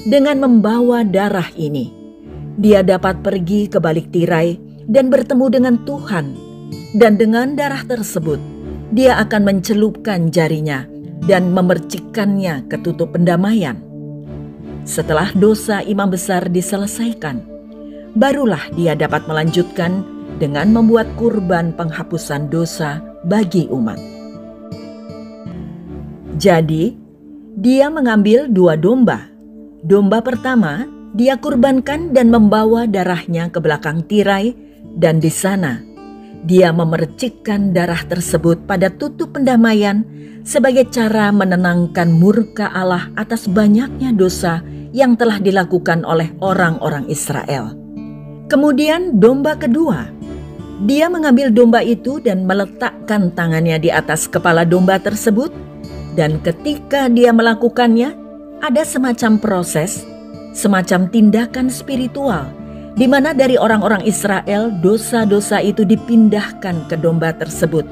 Dengan membawa darah ini, dia dapat pergi ke balik tirai dan bertemu dengan Tuhan. Dan dengan darah tersebut, dia akan mencelupkan jarinya dan memercikkannya ke tutup pendamaian. Setelah dosa imam besar diselesaikan, barulah dia dapat melanjutkan dengan membuat kurban penghapusan dosa bagi umat. Jadi, dia mengambil 2 domba. Domba pertama dia kurbankan dan membawa darahnya ke belakang tirai, dan di sana dia memercikkan darah tersebut pada tutup pendamaian sebagai cara menenangkan murka Allah atas banyaknya dosa yang telah dilakukan oleh orang-orang Israel. Kemudian domba kedua, dia mengambil domba itu dan meletakkan tangannya di atas kepala domba tersebut, dan ketika dia melakukannya, ada semacam proses, semacam tindakan spiritual, di mana dari orang-orang Israel dosa-dosa itu dipindahkan ke domba tersebut.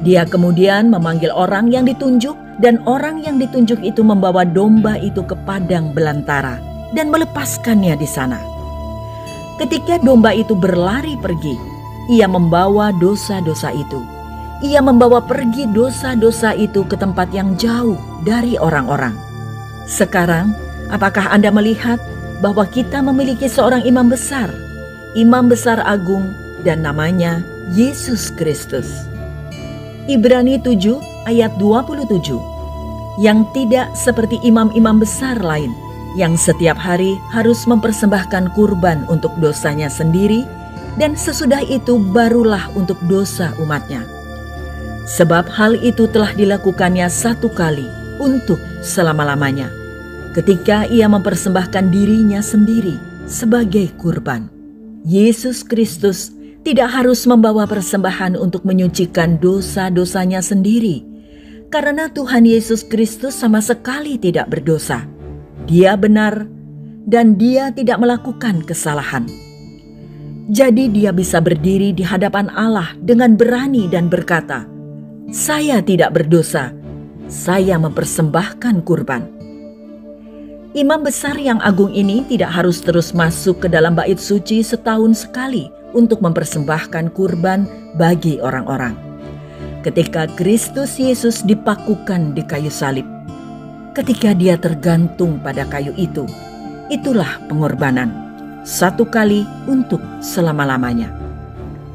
Dia kemudian memanggil orang yang ditunjuk, dan orang yang ditunjuk itu membawa domba itu ke padang belantara dan melepaskannya di sana. Ketika domba itu berlari pergi, ia membawa dosa-dosa itu. Ia membawa pergi dosa-dosa itu ke tempat yang jauh dari orang-orang. Sekarang, apakah Anda melihat bahwa kita memiliki seorang imam besar agung, dan namanya Yesus Kristus? Ibrani 7 ayat 27, yang tidak seperti imam-imam besar lain, yang setiap hari harus mempersembahkan kurban untuk dosanya sendiri, dan sesudah itu barulah untuk dosa umatnya. Sebab hal itu telah dilakukannya 1 kali untuk selama-lamanya, ketika ia mempersembahkan dirinya sendiri sebagai kurban. Yesus Kristus tidak harus membawa persembahan untuk menyucikan dosa-dosanya sendiri, karena Tuhan Yesus Kristus sama sekali tidak berdosa. Dia benar dan dia tidak melakukan kesalahan. Jadi dia bisa berdiri di hadapan Allah dengan berani dan berkata, "Saya tidak berdosa, saya mempersembahkan kurban." Imam besar yang agung ini tidak harus terus masuk ke dalam bait suci setahun sekali untuk mempersembahkan kurban bagi orang-orang. Ketika Kristus Yesus dipakukan di kayu salib, ketika dia tergantung pada kayu itu, itulah pengorbanan, 1 kali untuk selama-lamanya.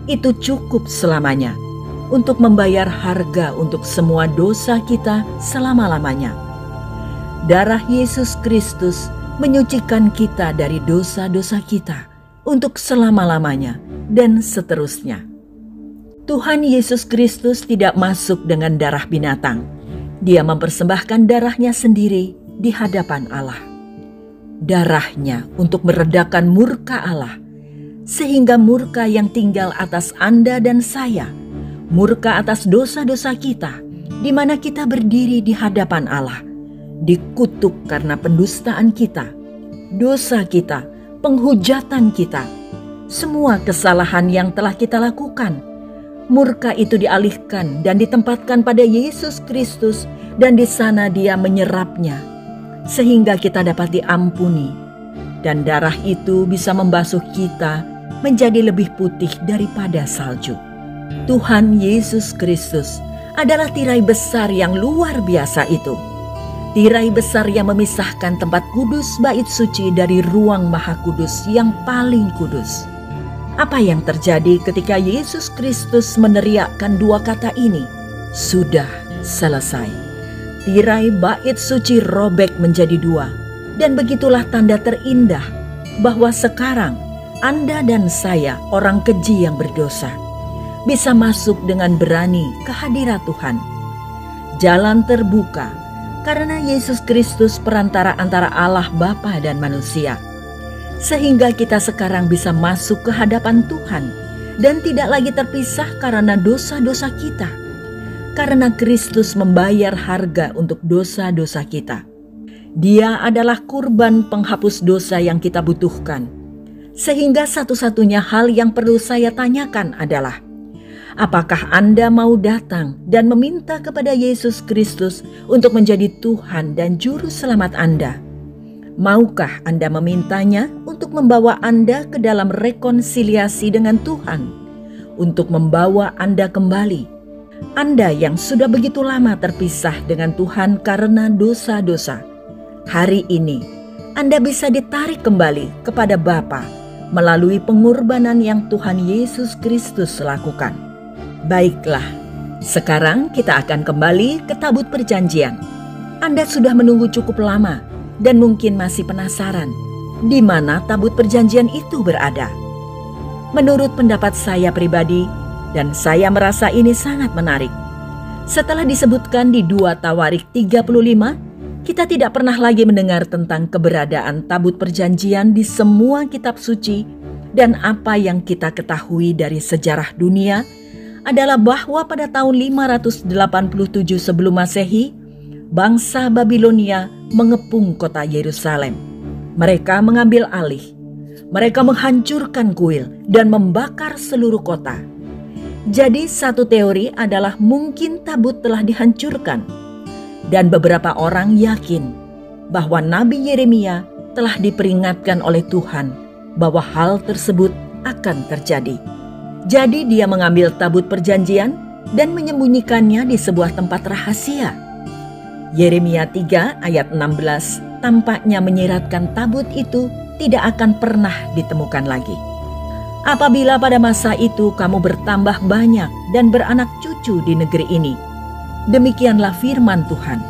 Itu cukup selamanya untuk membayar harga untuk semua dosa kita selama-lamanya. Darah Yesus Kristus menyucikan kita dari dosa-dosa kita untuk selama-lamanya dan seterusnya. Tuhan Yesus Kristus tidak masuk dengan darah binatang. Dia mempersembahkan darahnya sendiri di hadapan Allah. Darahnya untuk meredakan murka Allah, sehingga murka yang tinggal atas Anda dan saya, murka atas dosa-dosa kita, di mana kita berdiri di hadapan Allah, dikutuk karena pendustaan kita, dosa kita, penghujatan kita, semua kesalahan yang telah kita lakukan. Murka itu dialihkan dan ditempatkan pada Yesus Kristus, dan di sana dia menyerapnya, sehingga kita dapat diampuni, dan darah itu bisa membasuh kita menjadi lebih putih daripada salju. Tuhan Yesus Kristus adalah tirai besar yang luar biasa itu. Tirai besar yang memisahkan tempat kudus bait suci dari ruang maha kudus yang paling kudus. Apa yang terjadi ketika Yesus Kristus meneriakkan 2 kata ini? Sudah selesai. Tirai bait suci robek menjadi 2, dan begitulah tanda terindah bahwa sekarang Anda dan saya, orang keji yang berdosa, bisa masuk dengan berani ke hadirat Tuhan. Jalan terbuka karena Yesus Kristus perantara antara Allah Bapa dan manusia, sehingga kita sekarang bisa masuk ke hadapan Tuhan dan tidak lagi terpisah karena dosa-dosa kita, karena Kristus membayar harga untuk dosa-dosa kita. Dia adalah kurban penghapus dosa yang kita butuhkan, sehingga satu-satunya hal yang perlu saya tanyakan adalah, apakah Anda mau datang dan meminta kepada Yesus Kristus untuk menjadi Tuhan dan Juru Selamat Anda? Maukah Anda memintanya untuk membawa Anda ke dalam rekonsiliasi dengan Tuhan, untuk membawa Anda kembali? Anda yang sudah begitu lama terpisah dengan Tuhan karena dosa-dosa, hari ini Anda bisa ditarik kembali kepada Bapa melalui pengorbanan yang Tuhan Yesus Kristus lakukan. Baiklah, sekarang kita akan kembali ke tabut perjanjian. Anda sudah menunggu cukup lama dan mungkin masih penasaran di mana tabut perjanjian itu berada. Menurut pendapat saya pribadi, dan saya merasa ini sangat menarik, setelah disebutkan di 2 Tawarik 35, kita tidak pernah lagi mendengar tentang keberadaan tabut perjanjian di semua kitab suci, dan apa yang kita ketahui dari sejarah dunia adalah bahwa pada tahun 587 sebelum Masehi, bangsa Babilonia mengepung kota Yerusalem. Mereka mengambil alih. Mereka menghancurkan kuil dan membakar seluruh kota. Jadi satu teori adalah mungkin tabut telah dihancurkan. Dan beberapa orang yakin bahwa Nabi Yeremia telah diperingatkan oleh Tuhan bahwa hal tersebut akan terjadi. Jadi dia mengambil tabut perjanjian dan menyembunyikannya di sebuah tempat rahasia. Yeremia 3 ayat 16 tampaknya menyiratkan tabut itu tidak akan pernah ditemukan lagi. Apabila pada masa itu kamu bertambah banyak dan beranak cucu di negeri ini, demikianlah firman Tuhan,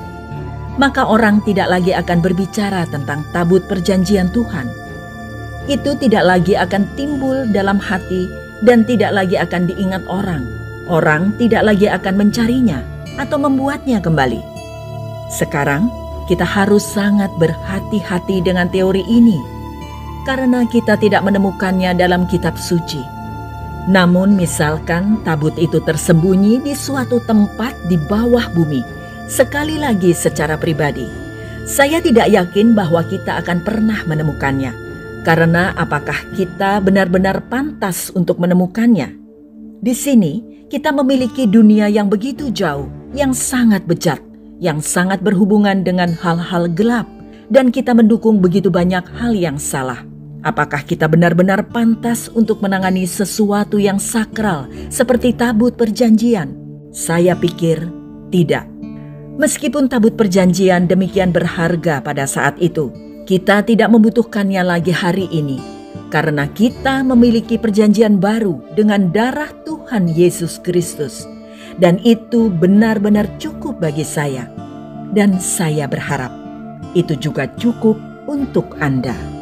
maka orang tidak lagi akan berbicara tentang tabut perjanjian Tuhan. Itu tidak lagi akan timbul dalam hati dan tidak lagi akan diingat orang. Orang tidak lagi akan mencarinya atau membuatnya kembali. Sekarang kita harus sangat berhati-hati dengan teori ini, karena kita tidak menemukannya dalam kitab suci. Namun misalkan tabut itu tersembunyi di suatu tempat di bawah bumi, sekali lagi secara pribadi, saya tidak yakin bahwa kita akan pernah menemukannya. Karena apakah kita benar-benar pantas untuk menemukannya? Di sini kita memiliki dunia yang begitu jauh, yang sangat bejat, yang sangat berhubungan dengan hal-hal gelap, dan kita mendukung begitu banyak hal yang salah. Apakah kita benar-benar pantas untuk menangani sesuatu yang sakral seperti tabut perjanjian? Saya pikir tidak. Meskipun tabut perjanjian demikian berharga pada saat itu, kita tidak membutuhkannya lagi hari ini, karena kita memiliki perjanjian baru dengan darah Tuhan Yesus Kristus. Dan itu benar-benar cukup bagi saya. Dan saya berharap itu juga cukup untuk Anda.